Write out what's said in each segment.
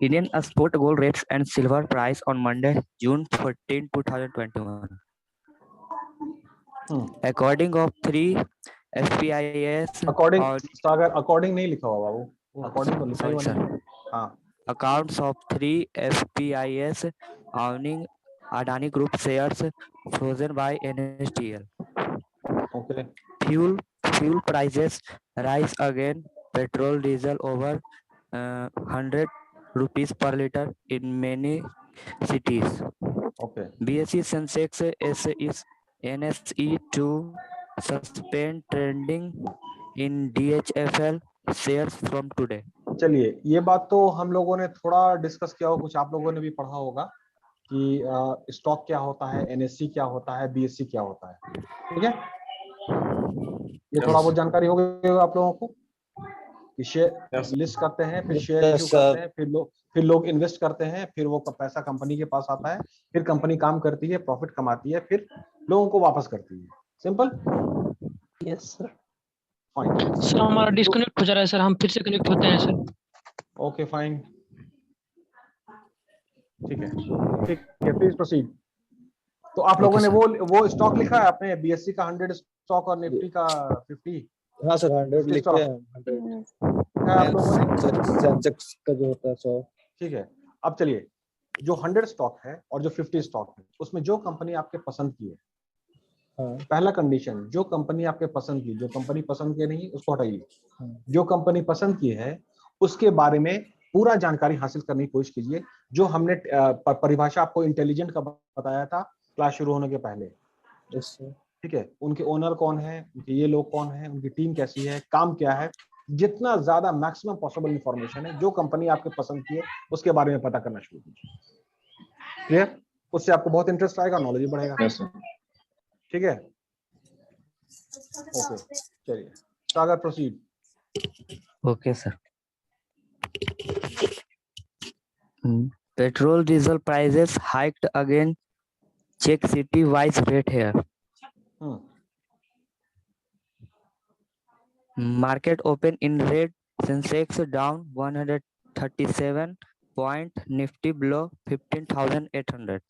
Indian spot gold rates and silver price on Monday, June 14, 2021. According of 3 FPIS according Sagar, according नहीं लिखा हुआ बाबू, according तो लिखा ही हुआ नहीं है। हाँ, accounts of 3 FPIS owning Adani Group shares frozen by NSDL. Okay. Fuel prices rise again. Petrol, diesel over 100 rupees per liter in many cities. Okay. BSE Sensex is NSE to suspend trading in DHFL shares from today. चलिए, ये बात तो हम लोगों ने थोड़ा discuss किया होगा, कुछ आप लोगों ने भी पढ़ा होगा कि स्टॉक क्या होता है, एनएससी क्या होता है, बीएससी क्या होता है, ठीक है। ये थोड़ा बहुत जानकारी हो गई आप लोगों को कि शेयर लिस्ट करते हैं, फिर शेयर इशू करते हैं, फिर लोग इन्वेस्ट करते हैं, फिर वो पैसा कंपनी के पास आता है, फिर कंपनी काम करती है, प्रॉफिट कमाती है, फिर लोगों को वापस करती है। Simple. Yes sir. Fine sir हमारा डिस्कनेक्ट हो जा रहा है सर, हम फिर से कनेक्ट होते हैं सर। ओके फाइन, ठीक है, ठीक है, प्लीज प्रोसीड। तो आप लोगों ने वो स्टॉक लिखा है अपने बीएससी का 100 स्टॉक और निफ्टी का 50? हाँ सर 100 लिखे हैं, 100 आप लोगों ने सेंसेक्स का जो होता है 100। ठीक है, अब चलिए, जो 100 स्टॉक है और जो 50 स्टॉक है, उसमें जो कंपनी आपके पसंद की है, पहला कंडीशन, जो कंपनी आपके पसंद की, जो कंपनी पसंद की नहीं उसको हटाइए, जो कंपनी पसंद की है उसके बारे में पूरा जानकारी हासिल करने की कोशिश कीजिए। जो हमने परिभाषा आपको इंटेलिजेंट का बताया था क्लास शुरू होने के पहले, ठीक है, उनके ओनर कौन है, उनके ये लोग कौन है, उनकी टीम कैसी है, काम क्या है, जितना ज्यादा मैक्सिमम पॉसिबल इंफॉर्मेशन है जो कंपनी आपके पसंद की है उसके बारे में पता करना शुरू कीजिए। क्लियर? उससे आपको बहुत इंटरेस्ट आएगा, नॉलेज बढ़ेगा। ठीक है, ओके, चलिए सागर proceed. Okay, sir. Petrol diesel prices hiked again. Check city-wise rate here. Market open in red. Sensex down 137 point. Nifty below 15,800.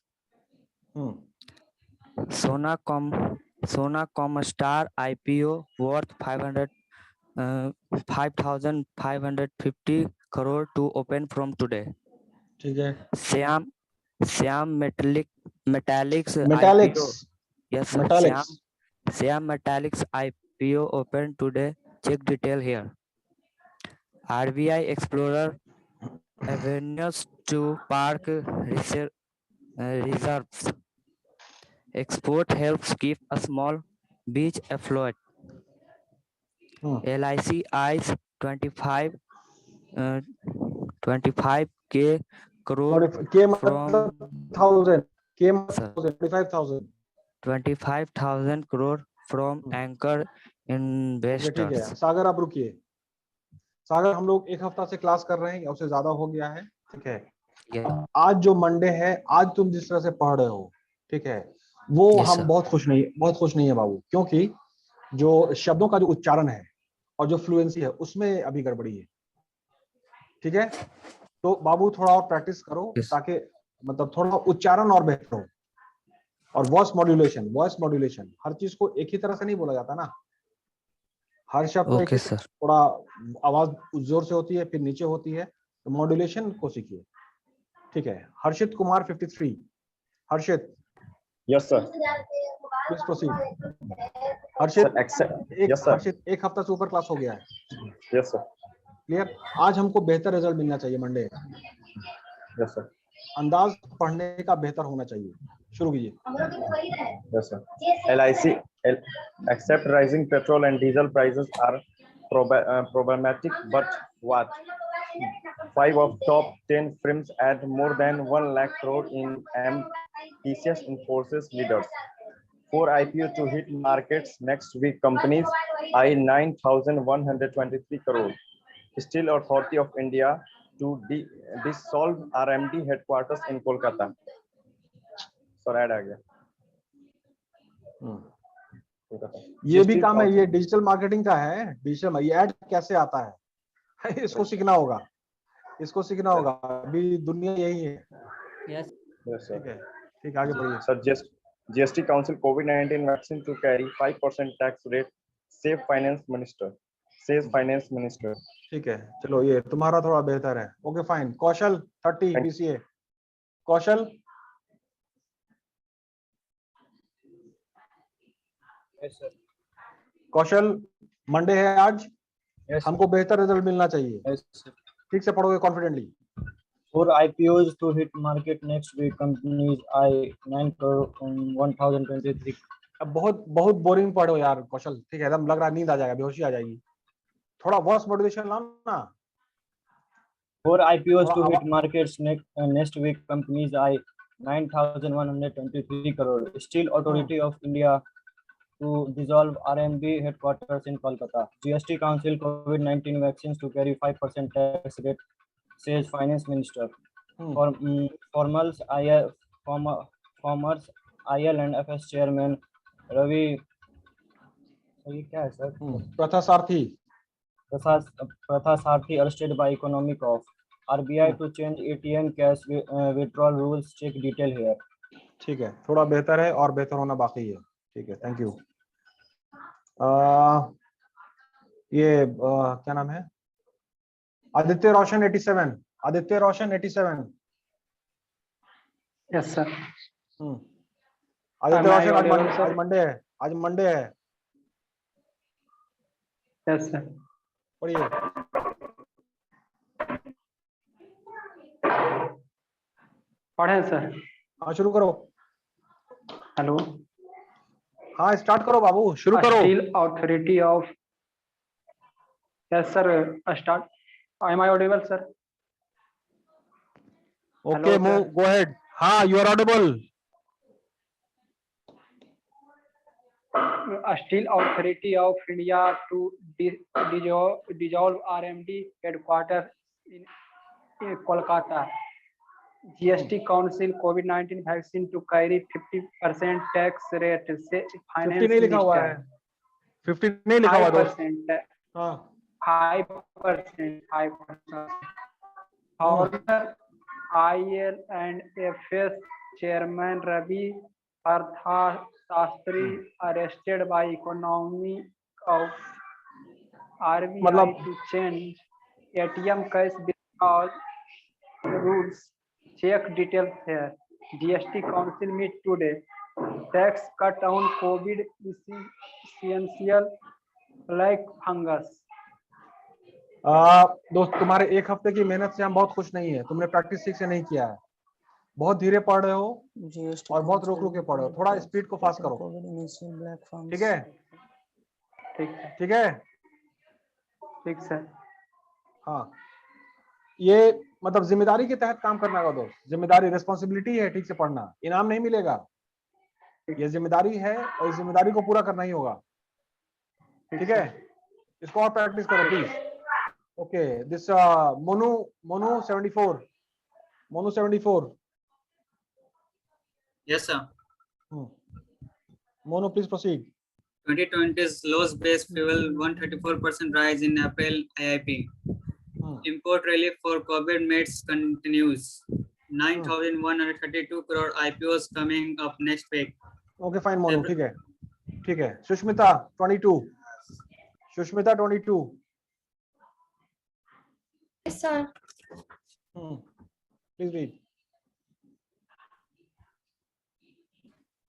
Sonacom Star IPO worth 5,550 crore to open from today. ठीक है। Siam Metallics Metallics. IPO. Yes, sir. Metallics. Siam Metallics IPO open today. Check detail here. RBI Explorer avenues to park reserves. Export helps keep a small beach afloat. LIC eyes 25K crore from 25,000 crore from anchor investors. ठीक है सागर, आप रुकिए। सागर, हम लोग एक हफ्ता से class कर रहे हैं, उससे ज्यादा हो गया है, ठीक है। आज जो मंडे है, आज तुम जिस तरह से पढ़ रहे हो, ठीक है, वो हम बहुत खुश नहीं है बाबू, क्योंकि जो शब्दों का जो उच्चारण है और जो फ्लुएंसी है उसमें अभी गड़बड़ी है, ठीक है। तो बाबू थोड़ा और प्रैक्टिस करो ताकि मतलब थोड़ा उच्चारण और बेहतर हो। और वॉइस मॉड्यूलेशन, हर चीज को एक ही तरह से नहीं बोला जाता ना, हर शब्द थोड़ा आवाज जोर से होती है, फिर नीचे होती है, तो मॉड्यूलेशन को सीखिए, ठीक है। Harshit Kumar 53। Harshit. Yes sir. Please proceed. Harshit, Harshit एक हफ्ता से ऊपर क्लास हो गया है। Yes sir. क्लियर? आज हमको बेहतर रिजल्ट मिलना चाहिए मंडे। Yes sir. अंदाज पढ़ने का बेहतर होना चाहिए। शुरू कीजिए। Yes sir. LIC except rising petrol and diesel prices are problematic, but what? 5 of top 10 firms add more than 1 lakh crore in TCS Infosys leaders. 4 IPO to hit markets next week. Companies eye 9,123 crore. Steel Authority of India to dissolve RMD headquarters in Kolkata. Sir add आ गया। ये भी काम है, ये digital marketing का है। Digital ये ऐड कैसे आता है इसको सीखना होगा। इसको सीखना होगा, अभी दुनिया यही है। Yes. Yes, sir. ठीक है, ठीक, आगे बढ़िए। Sir, GST Council COVID-19 vaccine to carry 5% tax rate. Save Finance Minister. Says Finance Minister. ठीक है, चलो ये तुम्हारा थोड़ा बेहतर है। Okay fine. Kaushal 30 Thank- BCA। Kaushal Yes, sir. Kaushal Monday है आज, Yes, sir. हमको बेहतर रिजल्ट मिलना चाहिए। Yes, sir. ठीक से पढ़ोगे confidently. For IPOs to hit market next week, companies I 9 crore 1023. अब बहुत बहुत बोरिंग पढ़ो यार कौशल, ठीक है, एकदम लग रहा है नींद आ जाएगा, बेहोशी आ जाएगी। थोड़ा वर्स मोटिवेशन लाओ ना। For IPOs to Our- hit markets next week, companies I 9,123 crore. Steel Authority of India to dissolve RMB headquarters in Kolkata. GST Council COVID-19 vaccines to carry 5% tax rate, says Finance Minister. Formals IL, Formers IL and FS Chairman Ravi. So ये क्या है sir? प्रथा सारथी। Pratha Sarthi arrested by Economic of RBI to change ATM cash withdrawal rules. Check detail here. ठीक है, थोड़ा बेहतर है और बेहतर होना बाकी है। ठीक है, थैंक यू। ये क्या नाम है? आदित्य रोशन 87। आदित्य रोशन 87। Yes sir. आदित्य रोशन आज sir? मंडे है, आज मंडे है। Yes sir. पढ़िए। पढ़े सर। हाँ शुरू करो। हेलो। हाँ स्टार्ट करो बाबू, शुरू करो। Steel authority of. Yes sir, start. Am I audible sir? Okay move, go ahead. हाँ you are audible. Steel Authority of India to dissolve RMD headquarters in Kolkata. GST Council COVID-19 vaccine to carry 50% tax rate. Say 50 नहीं लिखा हुआ है, 50 नहीं लिखा हुआ दोस्त। 5%. 5%. However, IL and FS Chairman Ravi Parthasastry arrested by economy of RBI to change ATM cash withdrawal rules. Check details here. GST Council meet today. Tax cut on COVID essential like fungus. दोस्त तुम्हारे एक हफ्ते की मेहनत से हम बहुत खुश नहीं है। तुमने प्रैक्टिस ठीक से नहीं किया है, बहुत धीरे पढ़ रहे हो और बहुत रुक रुक के पढ़ रहे हो। थोड़ा स्पीड को फास्ट करो, ठीक है? ठीक है, ठीक सर। हाँ ये मतलब जिम्मेदारी के तहत काम करना होगा दोस्त। जिम्मेदारी, रिस्पॉन्सिबिलिटी है ठीक से पढ़ना, इनाम नहीं मिलेगा। ये जिम्मेदारी है और इस जिम्मेदारी को पूरा करना ही होगा, ठीक है? इसको और प्रैक्टिस करो please. Okay, this Monu 74। Monu 74। Yes, sir. Mono, please proceed. 2020's lowest base fuel 134% rise in April IIP. Import relief for COVID meds continues. 9,132 crore IPOs coming up next week. Okay, fine, Mono. ठीक है, ठीक है। Sushmita 22। Sushmita 22। Yes, sir. Please read.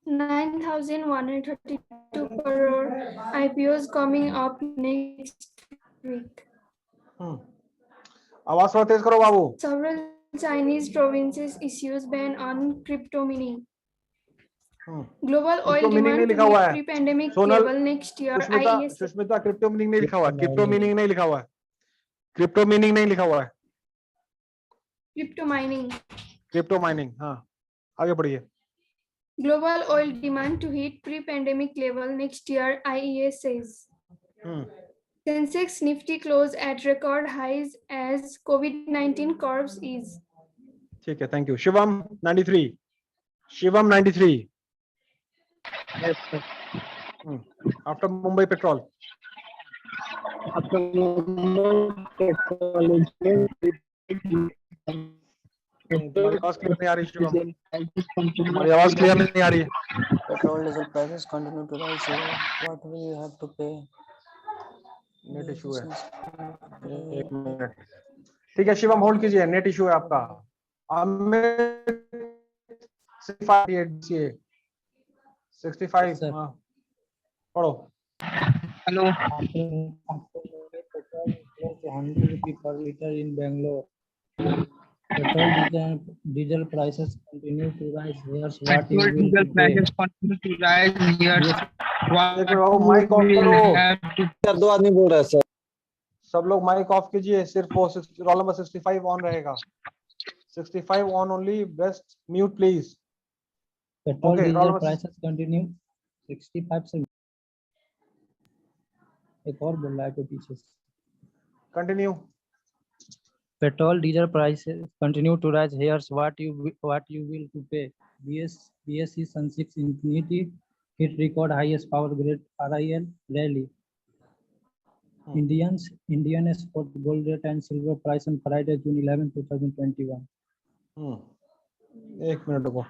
9,132 crore IPOs coming up next week. आवाज थोड़ा तेज करो बाबू। Several Chinese provinces issues ban on crypto mining. Global oil demand to hit pre-pandemic level next year. Sushmita crypto meaning नहीं लिखा हुआ, क्रिप्टो मीनिंग नहीं लिखा हुआ है, क्रिप्टो मीनिंग नहीं लिखा हुआ है, Crypto mining. Crypto mining. हाँ आगे बढ़िए। Global oil demand to hit pre-pandemic level next year, IEA says. Sensex Nifty close at record highs as COVID-19 curves ease. ठीक है, thank you. Shivam 93। Shivam 93। Yes, sir. After Mumbai Petrol. After Mumbai Petrol तुम्हारी आवाज clear नहीं आ रही शिवम, तुम्हारी आवाज clear नहीं आ रही। Petrol diesel prices continue to rise here. What will you have to pay? Net issue है, एक मिनट। ठीक है शिवम, होल्ड कीजिए, नेट इशू है आपका। 65 Sir. हाँ पढ़ो। Hello, Petrol is close to 100 rupees per liter in Bangalore. Petrol diesel prices continue to rise. Here's what you petrol will diesel pay. Prices continue to rise here. एक मिनट बाबू, mic off करो। दो आदमी बोल रहे हैं सर। सब लोग माइक ऑफ कीजिए, सिर्फ वो रोल नंबर 65 ऑन रहेगा। 65 on only, best mute please. Petrol Okay, diesel Robert. prices continue 65 से एक और बोल रहा है कोई पीछे से। Continue. Petrol diesel prices continue to rise. Here's what you will to pay. BSE Sensex Infinity hit record highest power grade RIL rally. Indian export gold rate and silver price on Friday, June 11, 2021. एक minute रुको।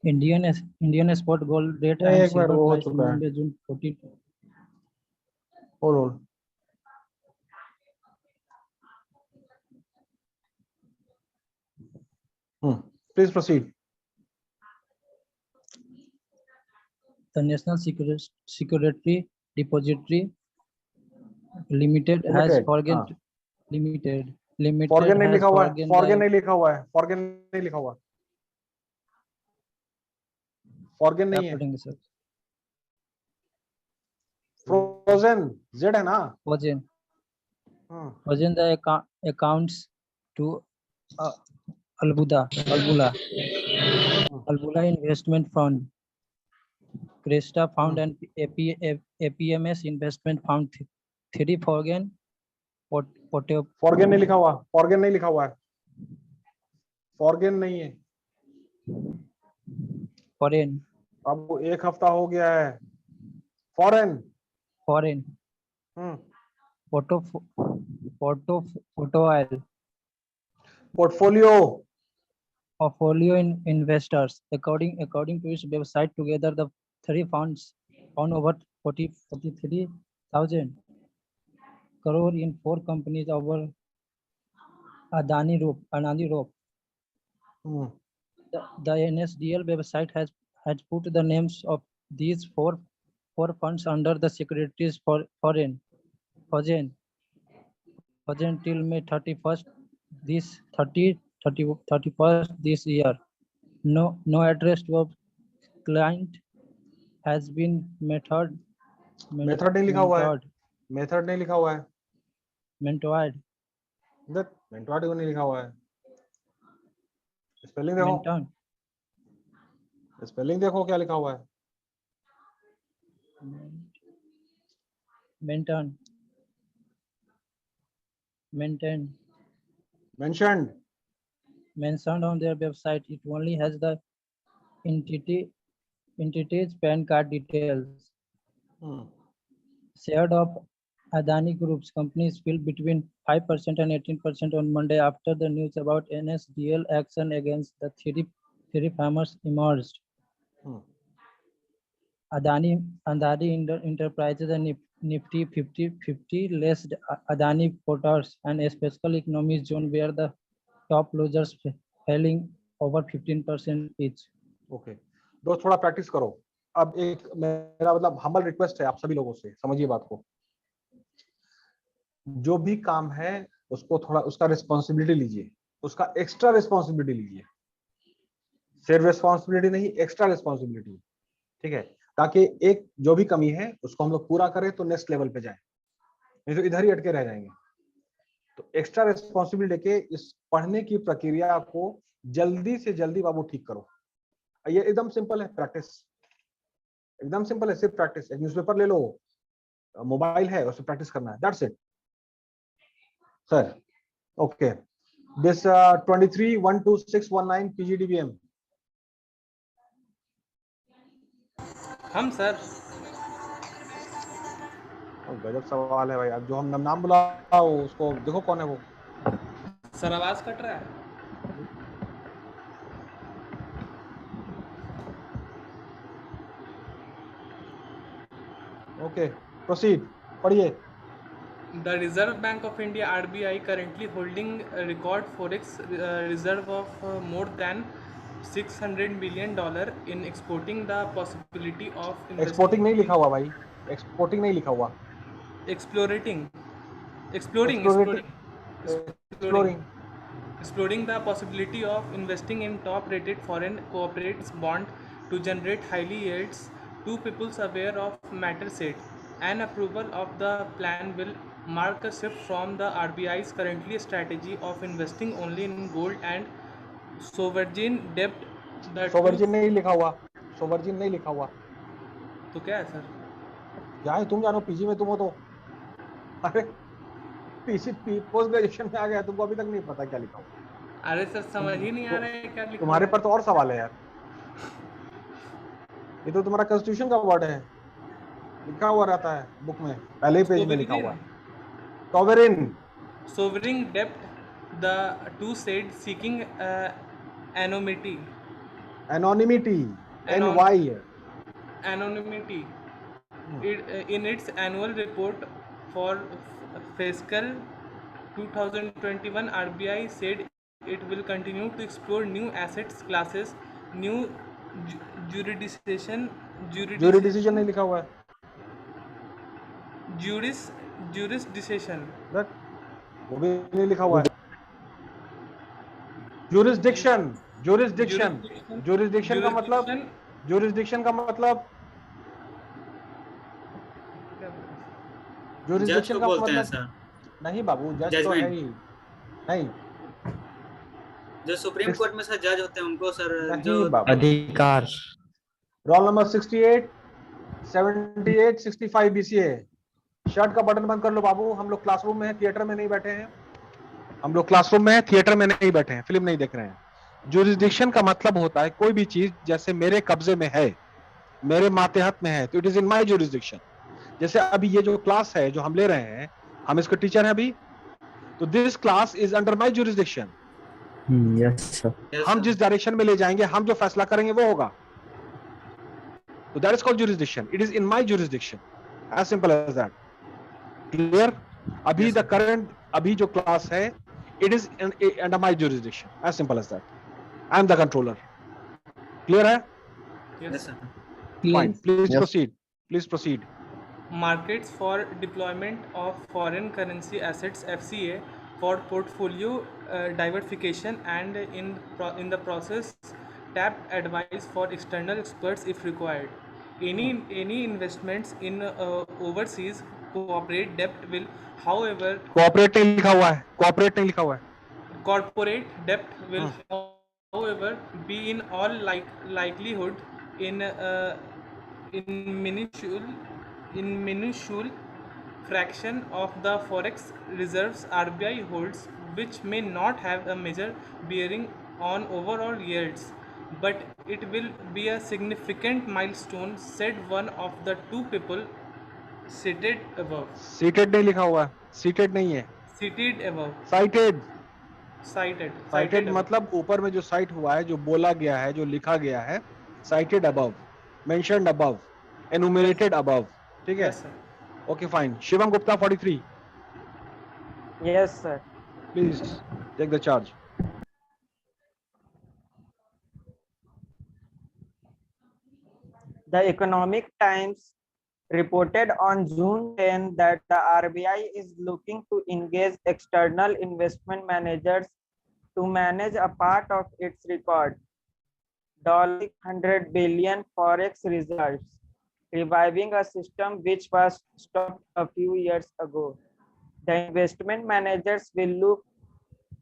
Indian export gold rate and एक minute, silver वो हो price on चुका है। Monday, June 14. Hold. Please proceed. The National Security Depository Limited has Limited, forget हाँ। limited फॉरगेन नहीं has लिखा हुआ है, forgotten फॉरगेन the नहीं लिखा हुआ है, फॉरगेन नहीं लिखा हुआ है, फॉरगेन नहीं है। पढ़ेंगे सर। फ्रोजन जेड है ना। Forgotten the accounts to Albula Investment Fund, Cresta Fund and APMS Investment Fund. 3 forgotten फॉरगेन नहीं लिखा हुआ, फॉरगेन नहीं लिखा हुआ है, फॉरगेन नहीं है। foreign अब एक हफ्ता हो गया है। Foreign photo oil portfolio investors. According to its website, together the 3 funds found over 43,000 crore in 4 companies over Adani Group. The NSDL website has put the names of these four funds under the securities for foreign till May 31st this year. No address to a client has been method नहीं लिखा हुआ है, method नहीं लिखा हुआ है, mentored. मेंटोड को नहीं लिखा हुआ है। स्पेलिंग देखो, स्पेलिंग देखो क्या लिखा हुआ है। Mentioned on their website. It only has the entity's PAN card details. Shared of Adani Group's companies fell between 5% and 18% on Monday after the news about NSDL action against the three farmers emerged. Adani Enterprises and Nifty 50 list Adani Porters and a special economic zone where the top losers falling over 15% each. Okay दोस्त, थोड़ा practice करो। अब एक मेरा मतलब humble request है आप सभी लोगों से, समझिए बात को। जो भी काम है उसको थोड़ा उसका रिस्पॉन्सिबिलिटी लीजिए, उसका एक्स्ट्रा रिस्पॉन्सिबिलिटी लीजिए। सिर्फ रिस्पॉन्सिबिलिटी नहीं, एक्स्ट्रा रिस्पॉन्सिबिलिटी, ठीक है। ताकि एक जो भी कमी है उसको हम लोग पूरा करें तो नेक्स्ट लेवल पे जाए, नहीं तो इधर ही अटके रह जाएंगे। तो एक्स्ट्रा रिस्पॉन्सिबिलिटी लेके इस पढ़ने की प्रक्रिया को जल्दी से जल्दी बाबू ठीक करो। ये एकदम सिंपल है, प्रैक्टिस एकदम सिंपल है, सिर्फ प्रैक्टिस। एक न्यूज़पेपर ले लो, मोबाइल है, उससे प्रैक्टिस करना है, that's it sir. Okay, this 23-12619 PGDBM। हम सर। गजब सवाल है भाई। अब जो हम नाम बुलाओ उसको देखो कौन है वो। सर आवाज कट रहा है। ओके, प्रोसीड, पढ़िए। The Reserve Bank of India (RBI) currently holding a record forex reserve of more than $600 million in exporting the possibility of exporting नहीं लिखा हुआ भाई, एक्सपोर्टिंग नहीं लिखा हुआ, exploring the possibility of investing in top-rated foreign corporates bond to generate highly yields. Two peoples aware of matter said, an approval of the plan will mark a shift from the RBI's currently strategy of investing only in gold and sovereign debt. सोवर्जिन नहीं लिखा हुआ, सोवर्जिन नहीं लिखा हुआ। तो क्या है sir? क्या है तुम जानो, पीजी में तुम हो तो। अरे पीसी पोस्ट ग्रेजुएशन में आ गया, तुमको अभी तक नहीं पता क्या लिखा हुआ। अरे सर समझ ही नहीं आ रहा है क्या लिखा। तुम्हारे पर तो और सवाल है यार, ये तो तुम्हारा कॉन्स्टिट्यूशन का वर्ड है, लिखा हुआ रहता है बुक में, पहले ही पेज में लिखा हुआ है। सोवरिन डेप्ट, the two said, seeking anonymity. In its annual report for fiscal 2021, RBI said it will continue to explore new assets classes, new jurisdiction नहीं लिखा हुआ है, jurisdiction वो भी नहीं लिखा हुआ है। jurisdiction का मतलब, jurisdiction का मतलब नहीं बाबू, जज तो है ही नहीं। जो सुप्रीम कोर्ट में सर जज होते हैं उनको सर जो अधिकार। Roll number 68, 78, 65 BCA। शर्ट का बटन बंद कर लो बाबू, हम लोग क्लासरूम में हैं, थिएटर में नहीं बैठे हैं। हम लोग क्लासरूम में हैं, थिएटर में नहीं बैठे हैं, फिल्म नहीं देख रहे हैं। जुरिसडिक्शन का मतलब होता है कोई भी चीज जैसे मेरे कब्जे में है, मेरे मातहत में है, तो it is in my jurisdiction. जैसे अभी ये जो क्लास है जो हम ले रहे हैं, हम इसके टीचर हैं अभी, तो this class is under my jurisdiction. Yes sir. हम जिस डायरेक्शन में ले जाएंगे, हम जो फैसला करेंगे वो होगा, तो that is called jurisdiction. It is in my jurisdiction, as simple as that. Clear? अभी द करंट, अभी जो क्लास है, it is under my jurisdiction, as simple as that. I am the controller. Clear है? Yes sir. Fine, please proceed, please proceed. Markets for deployment of foreign currency assets (FCA) for portfolio diversification, and in the process tap advice for external experts if required. Any investments in overseas corporate debt will, however, cooperate नहीं लिखा हुआ है, cooperate नहीं लिखा हुआ है। corporate debt will, however, be in all likelihood in minuscule fraction of the forex reserves RBI holds, which may not have a major bearing on overall yields, but it will be a significant milestone, said one of the two people cited above. Seated नहीं लिखा हुआ है, seated नहीं है, Cited above. Cited मतलब ऊपर में जो साइट हुआ है, जो बोला गया है, जो लिखा गया है, cited above, mentioned above, enumerated above, ठीक है? Okay, fine. Shivam Gupta, 43. Yes, sir. Please take the charge. The Economic Times reported on June 10 that the RBI is looking to engage external investment managers to manage a part of its record $100 billion forex reserves. reviving a system which was stopped a few years ago. The investment managers will look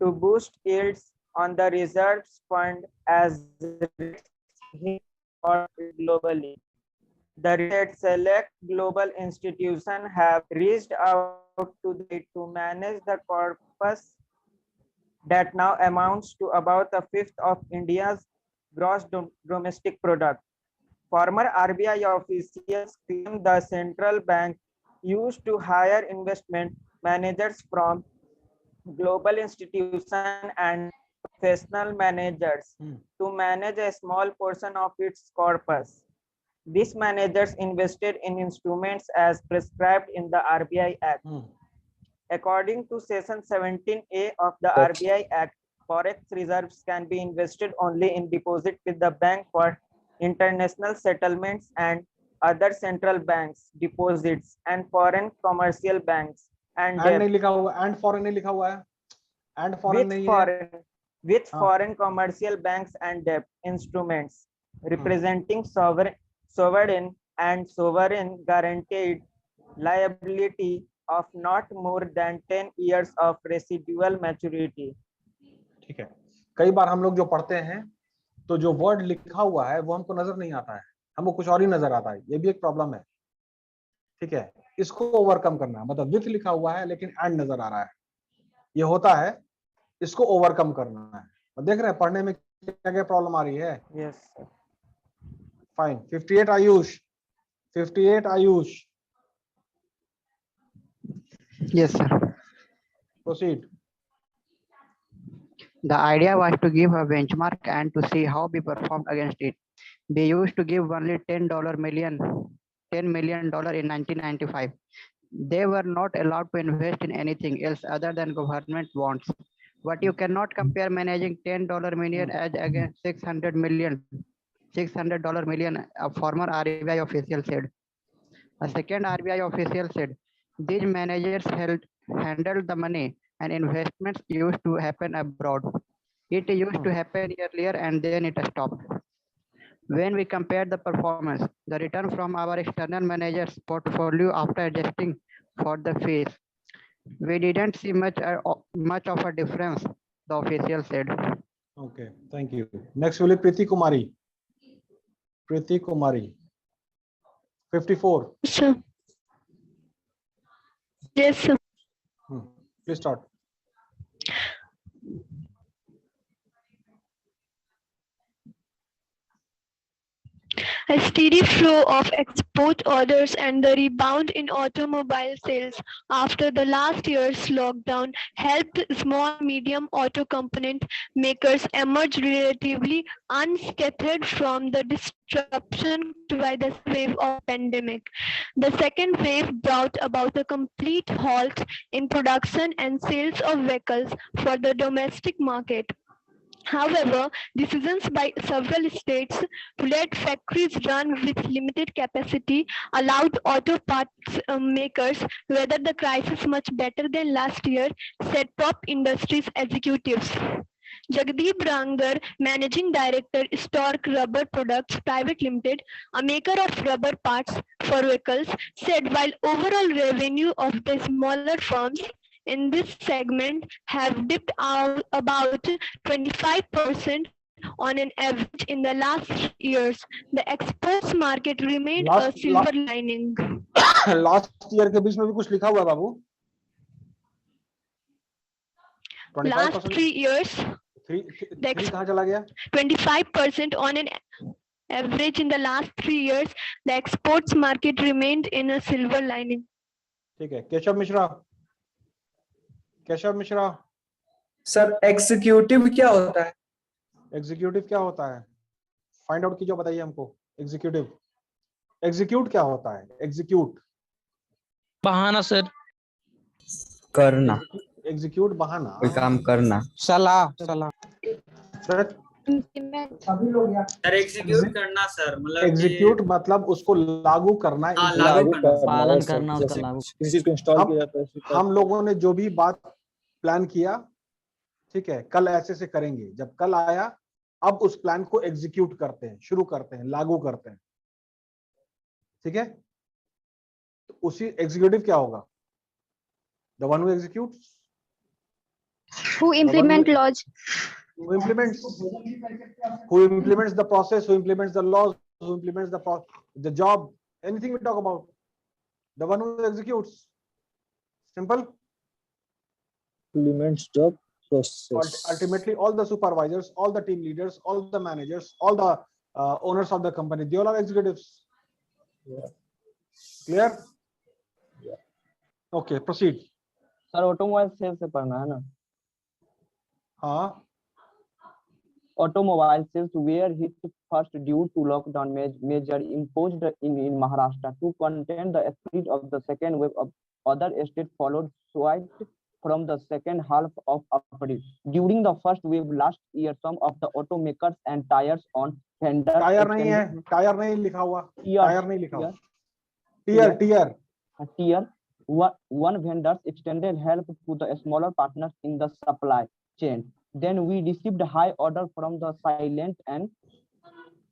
to boost yields on the reserves fund as rates hit globally. The research select global institutions have reached out to manage the corpus that now amounts to about a fifth of India's gross domestic product. Former RBI officials claim the central bank used to hire investment managers from global institutions and professional managers to manage a small portion of its corpus. These managers invested in instruments as prescribed in the RBI Act. According to Section 17A of the RBI Act, forex reserves can be invested only in deposit with the bank for international settlements and other central banks deposits and foreign commercial banks and नहीं लिखा हुआ, and foreign नहीं लिखा हुआ है, and foreign नहीं है, with foreign commercial banks and debt instruments representing sovereign and sovereign guaranteed liability of not more than 10 years of residual maturity. ठीक है, कई बार हम लोग जो पढ़ते हैं तो जो वर्ड लिखा हुआ है वो हमको नजर नहीं आता है, हमको कुछ और ही नजर आता है, ये भी एक प्रॉब्लम है। ठीक है, इसको ओवरकम करना है, मतलब विथ लिखा हुआ है लेकिन एंड नजर आ रहा है, ये होता है, इसको ओवरकम करना है। और देख रहे हैं पढ़ने में क्या क्या प्रॉब्लम आ रही है। Yes fine. 58 Ayush, 58 Ayush. Yes, sir. Proceed. The idea was to give a benchmark and to see how we performed against it. We used to give only $10 million in 1995. They were not allowed to invest in anything else other than government bonds. But you cannot compare managing $10 million as against $600 million, a former RBI official said. A second RBI official said, these managers handled the money and investments used to happen abroad. It used to happen earlier and then it stopped. When we compared the performance, the return from our external managers portfolio after adjusting for the fees, we didn't see much of a difference, the official said. Okay, thank you. Next will be Preeti Kumari. Preeti Kumari. 54. Sir. Yes, sir. Please start. A steady flow of export orders and the rebound in automobile sales after the last year's lockdown helped small medium auto component makers emerge relatively unscathed from the disruption by the wave of pandemic. The second wave brought about a complete halt in production and sales of vehicles for the domestic market. However, decisions by several states to let factories run with limited capacity allowed auto parts makers weather the crisis much better than last year, said top industries executives. Jagdeep Rangar, Managing Director, Stork Rubber Products Private Limited, a maker of rubber parts for vehicles, said while overall revenue of the smaller firms in this segment have dipped out about 25% on an average in the last 3 years. The exports market remained a silver lining. Last year के बीच में भी कुछ लिखा हुआ है बाबू? Last 3 years. Three कहाँ चला गया? 25% on an average in the last 3 years. The exports market remained in a silver lining. ठीक है, केशव मिश्रा। केशव मिश्रा। सर एग्जीक्यूटिव क्या होता है? एग्जीक्यूटिव क्या होता है? फाइंड आउट कीजिए, बताइए हमको। एग्जीक्यूटिव, एग्जीक्यूट क्या होता है? एग्जीक्यूट बहाना सर, करना, एग्जीक्यूट बहाना, कोई काम करना, सलाह सर एग्जीक्यूट करना सर, मतलब एग्जीक्यूट मतलब उसको लागू करना, पालन करना, उसका लागू किसी चीज को इंस्टॉल किया जाता है। हम लोगों ने जो भी बात प्लान किया, ठीक है, कल ऐसे से करेंगे, जब कल आया अब उस प्लान को एग्जीक्यूट करते हैं, शुरू करते हैं, लागू करते हैं। ठीक है, तो उसी एग्जीक्यूटिव क्या होगा? The one who executes, Who implement laws? who implements the process, who implements the laws, who implements the job, anything we talk about, the one who executes. Simple. Implements the process. Ultimately, all the supervisors, all the team leaders, all the managers, all the owners of the company, they all are executives. Yeah. Clear? Yeah. Okay, proceed. Sir automobile cell से पढ़ना है ना? हाँ, automobile sales were hit first due to lockdown measure imposed in Maharashtra to contain the spread of the second wave. Of other states followed suit from the second half of April. During the first wave last year, some of the automakers and tires on vendors. Tyre नहीं है, tyre नहीं लिखा हुआ, tyre नहीं लिखा हुआ, tier one vendors extended help to the smaller partners in the supply chain. Then we received high order from the silent and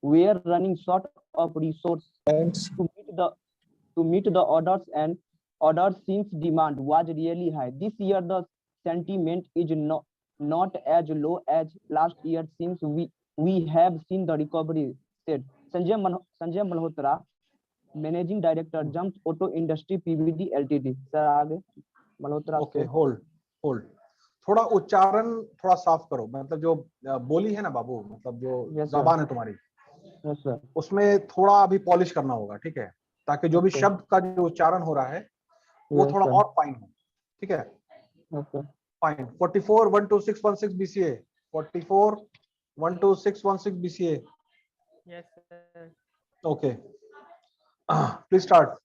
we are running short of resources to meet the orders and orders since demand was really high. This year the sentiment is not as low as last year since we have seen the recovery, said Sanjay Malhotra, Managing Director, Jumps Auto Industry PVD Ltd. Sir, आगे Malhotra. Okay, hold. थोड़ा उच्चारण थोड़ा साफ करो, मतलब जो बोली है ना बाबू, मतलब जो जबान है तुम्हारी, उसमें थोड़ा अभी पॉलिश करना होगा, ठीक है, ताकि जो भी शब्द का जो उच्चारण हो रहा है वो थोड़ा और फाइन हो, ठीक है? Fine. 44-12616 BCA, 44-12616 BCA. Yes, sir. Okay. Please start.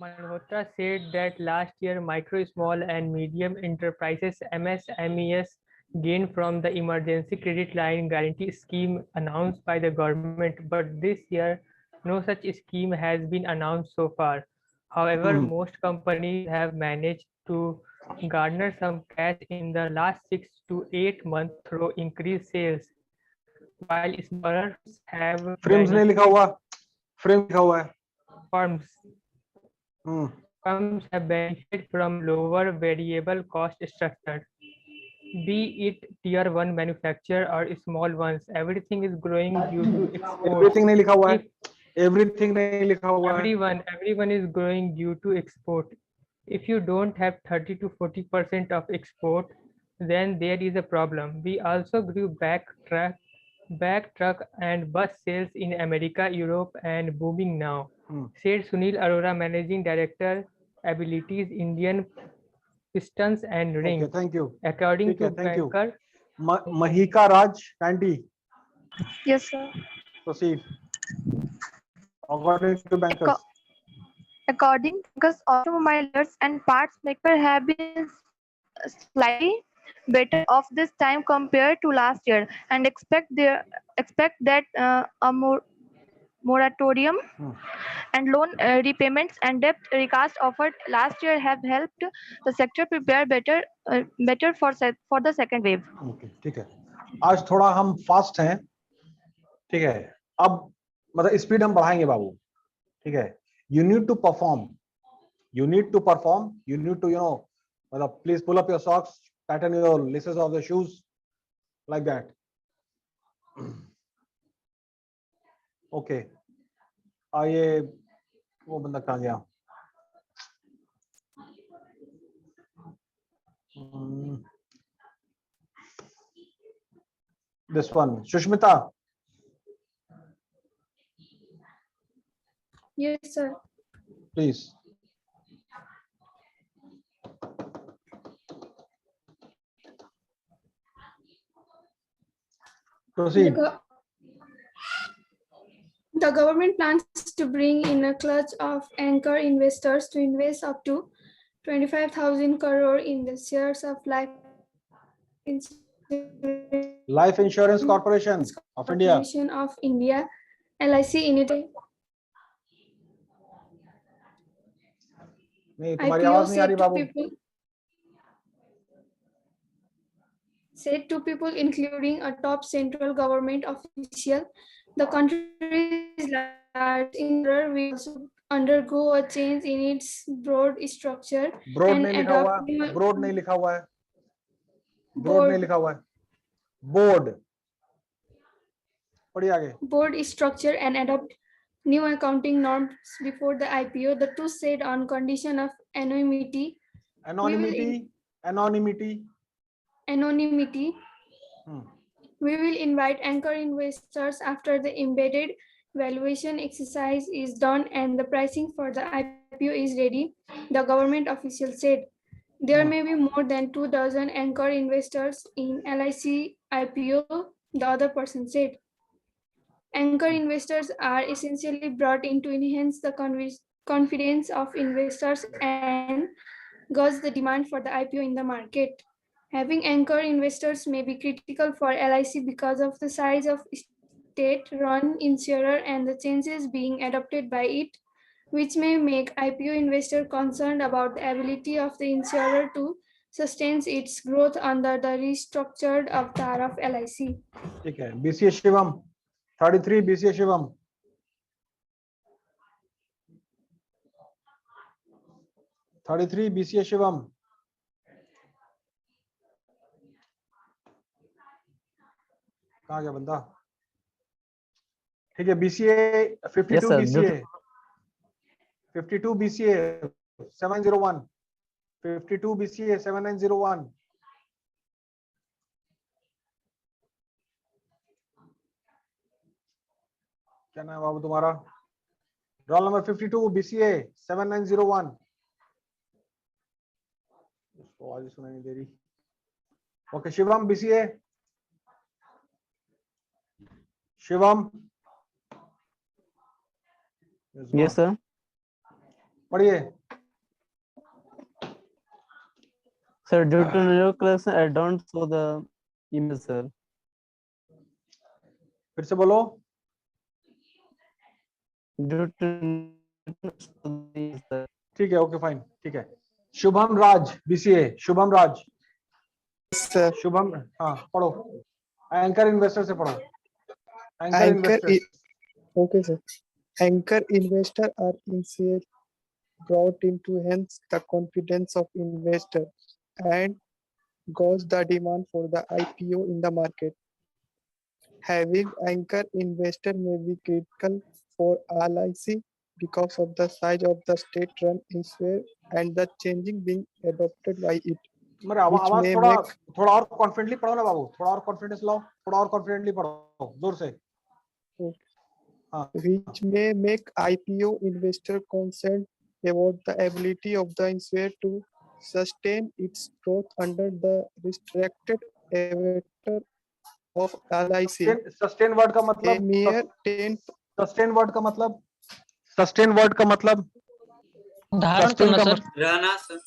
Malhotra said that last year micro, small and medium enterprises (MSMEs) gained from the emergency credit line guarantee scheme announced by the government, but this year no such scheme has been announced so far. However, most companies have managed to garner some cash in the last 6 to 8 months through increased sales, while smaller have Firms नहीं लिखा हुआ, firm लिखा हुआ है. Firms have benefited from lower variable cost structure, be it tier 1 manufacturer or small ones. Everything is growing due to export. Everything नहीं लिखा हुआ है. Everything नहीं लिखा हुआ है. Everyone is growing due to export. If you don't have 30 to 40% of export, then there is a problem. We also grew back truck and bus sales in America, Europe, and booming now, said Sunil Arora, Managing Director, Abilities, Indian Pistons and Rings. Okay, thank you. According to banker Mahika Raj Kanti. Yes, sir. Proceed. According to bankers. According because automobiles and parts makers have been slightly better off this time compared to last year, and expect that a moratorium and loan repayments and debt recast offered last year have helped the sector prepare better for the second wave. Okay, ठीक है. आज थोड़ा हम fast हैं, ठीक है. अब मतलब स्पीड हम बढ़ाएंगे बाबू, ठीक है. You need to perform. You need to, मतलब please pull up your socks, tighten your laces of the shoes, like that. Okay. आइए, वो बंदा कहाँ गया? This one, Shushmita. Yes, sir. Please. Proceed. The government plans to bring in a clutch of anchor investors to invest up to 25,000 crore in the shares of Life Insurance Corporation of India. LIC in it. नहीं, तुम्हारी आवाज नहीं आ रही बाबू. Said to people, including a top central government official, the country's largest insurer will also undergo a change in its broad structure broad and नहीं लिखा हुआ, adopt new broad नहीं लिखा हुआ है, ब्रॉड नहीं लिखा हुआ है, बोर्ड। पढ़िए आगे। board structure and adopt new accounting norms before the IPO. The two said on condition of anonymity. Anonymity. We will invite anchor investors after the embedded valuation exercise is done and the pricing for the IPO is ready, the government official said. There may be more than 24 anchor investors in LIC IPO, the other person said. Anchor investors are essentially brought in to enhance the confidence of investors and gauge the demand for the IPO in the market. Having anchor investors may be critical for LIC because of the size of state-run insurer and the changes being adopted by it, which may make IPO investor concerned about the ability of the insurer to sustain its growth under the restructured avatar of LIC. ठीक है, BCA Shivam 33, BCA Shivam 33, BCA Shivam कहाँ गया बंदा? ठीक है, BCA 52, BCA 52, BCA 701, 52, BCA 7901. क्या नाम है बाबू तुम्हारा? Roll number 52, BCA 7901. उसको आवाज सुनाई नहीं दे रही। Okay, Shivam BCA Shivam. Yes sir. पढ़िए। Sir, due to no class, I don't saw the email, sir. फिर से बोलो। Due to ठीक है, ओके फाइन, ठीक है। शुभम राज BCA, शुभम राज। सर शुभम, हाँ पढ़ो। एंकर इन्वेस्टर से पढ़ो। Okay sir. Anchor investor are initially brought in to enhance the confidence of investor and gauge the demand for the IPO in the market. Having anchor investor may be critical for LIC because of the size of the state-run insurer and the changing being adopted by it. मेरे आवाज थोड़ा और confidently पढ़ो ना बाबू, थोड़ा और confidence लाओ, थोड़ा और कॉन्फिडेंटली पढ़ो, जोर से। Which may make IPO investor concerned about the ability of the insurer to sustain its growth under the restricted avatar of LIC. Sustain word का मतलब sustain word का मतलब धारण करना सर। रहना सर।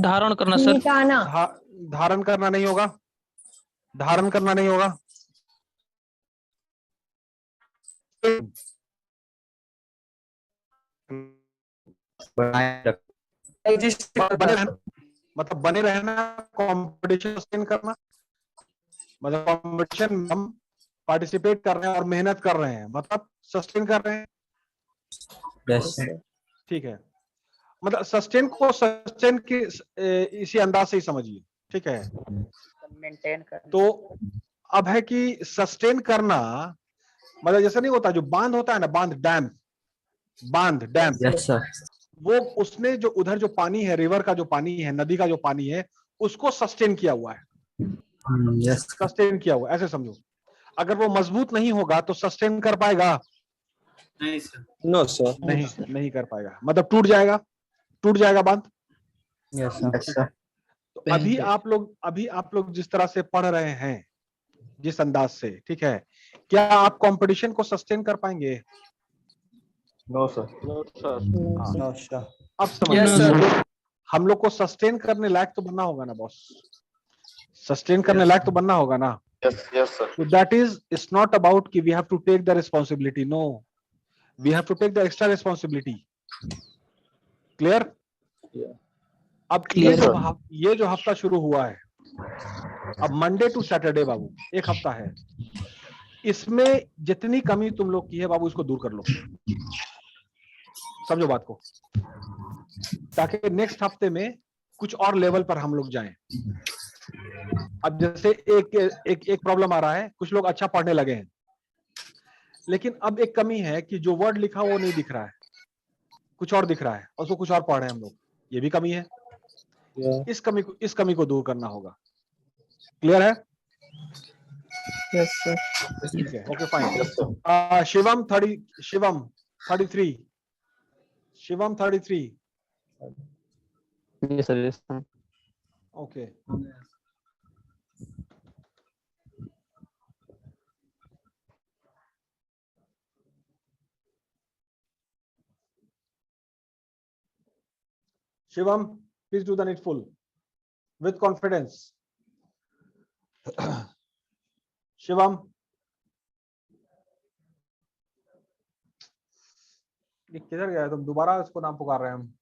धारण करना सर। धारण करना नहीं होगा, धारण करना नहीं होगा। मतलब बने रहना, कंपटीशन सस्टेन करना, मतलब कंपटीशन में हम पार्टिसिपेट कर रहे हैं और मेहनत कर रहे हैं, मतलब सस्टेन कर रहे हैं। ठीक है, मतलब सस्टेन को सस्टेन की इसी अंदाज से ही समझिए, ठीक है। मेंटेन करना। तो अब है कि सस्टेन करना मतलब जैसे नहीं होता, जो बांध होता है ना, बांध डैम, यस सर। वो उसने जो उधर जो पानी है, रिवर का जो पानी है, नदी का जो पानी है, उसको सस्टेन किया हुआ है। यस, सस्टेन किया हुआ, ऐसे समझो। अगर वो मजबूत नहीं होगा तो सस्टेन कर पाएगा? नहीं सर। नो सर, नहीं कर पाएगा, मतलब टूट जाएगा बांध। Yes sir. तो अभी आप लोग जिस तरह से पढ़ रहे हैं, जिस अंदाज से, ठीक है, क्या आप कंपटीशन को सस्टेन कर पाएंगे? No sir. अब समझिए, हम लोग को सस्टेन करने लायक तो बनना होगा ना बॉस, सस्टेन करने लायक तो बनना होगा ना। Yes sir. So that is, it's not about कि we have to take the responsibility, no, we have to take the extra responsibility. Clear? अब ये जो हफ्ता शुरू हुआ है, अब मंडे टू सैटरडे बाबू, एक हफ्ता है, इसमें जितनी कमी तुम लोग की है बाबू, इसको दूर कर लो। समझो बात को, ताकि नेक्स्ट हफ्ते में कुछ और लेवल पर हम लोग जाएं। अब जैसे एक प्रॉब्लम आ रहा है, कुछ लोग अच्छा पढ़ने लगे हैं, लेकिन अब एक कमी है कि जो वर्ड लिखा वो नहीं दिख रहा है, कुछ और दिख रहा है, और उसको कुछ और पढ़ रहे हैं हम लोग, ये भी कमी है। इस कमी को दूर करना होगा। क्लियर है? Yes, sir. ठीक है, okay fine. Shivam 33। Shivam 33। Yes, sir. Yes, sir. Okay. Shivam, please do the needful with confidence. Shivam, ये किधर गया? तुम दोबारा इसको नाम पुकार रहे हैं हम।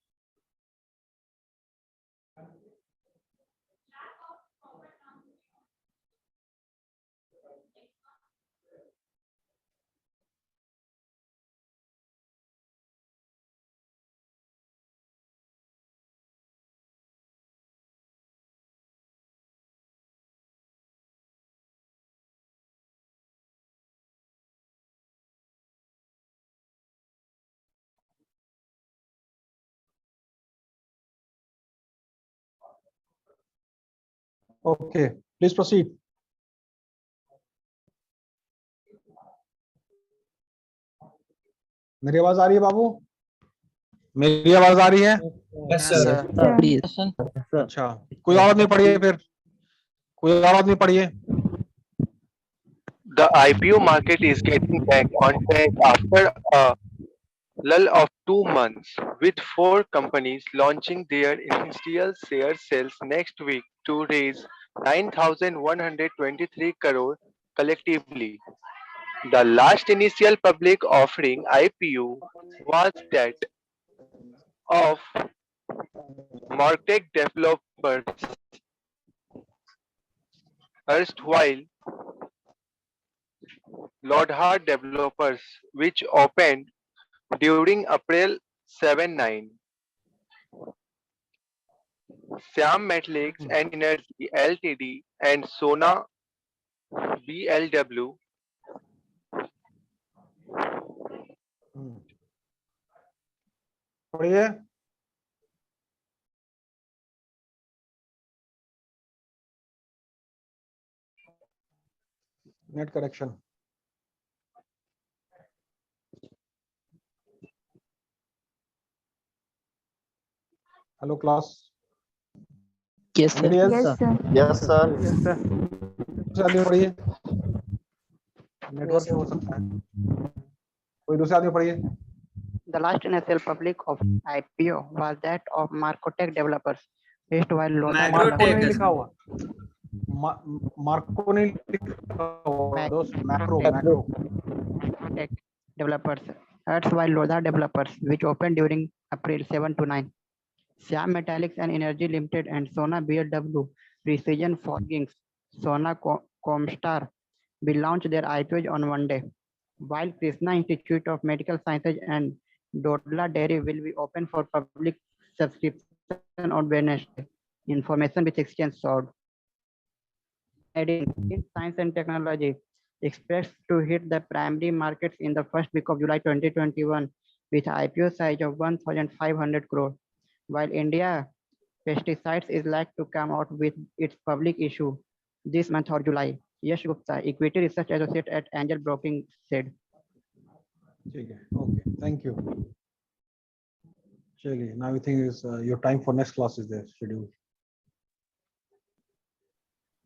Okay, please proceed. मेरी आवाज आ रही है बाबू? मेरी आवाज आ रही है? Yes, sir. अच्छा, कोई और नहीं पढ़िए फिर, कोई और नहीं पढ़िए। The IPO market is getting back on track after a lull of 2 months, with 4 companies launching their initial share sales next week to raise 9,123 crore collectively. The last initial public offering IPO was that of Martech Developers, erstwhile Lodha Developers, which opened during April 7-9. Siam Metalics and Energy Ltd and Sona BLW पढ़िए। Net correction. Hello class. Yes, sir. Yes, sir. दूसरे आदमी पढ़िए। Network हो सकता है, कोई दूसरे आदमी पढ़िए। The last initial public of IPO was that of Marcotech Developers, based while Lodha Marco नहीं लिखा हुआ, मार्को नहीं लिखा हुआ दोस्त, macro. Marcotech Developers, erstwhile Lodha Developers, which opened during April 7-9. Siam Metallics and Energy Limited and Sona BLW Precision Forgings, Sona Comstar will launch their IPOs on Monday, while Krishna Institute of Medical Sciences and Dodla Dairy will be open for public subscription on Wednesday. Information with exchange sold. Adding in science and technology expects to hit the primary markets in the first week of July 2021 with IPO size of 1,500 crore, while India Pesticides is like to come out with its public issue this month or July. Yash Gupta, Equity Research Associate at Angel Broking said. ठीक है, okay, thank you. चलिए, now I think is your time for next class is there scheduled.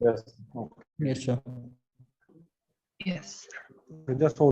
Yes. Okay. Yes, sir. Just hold.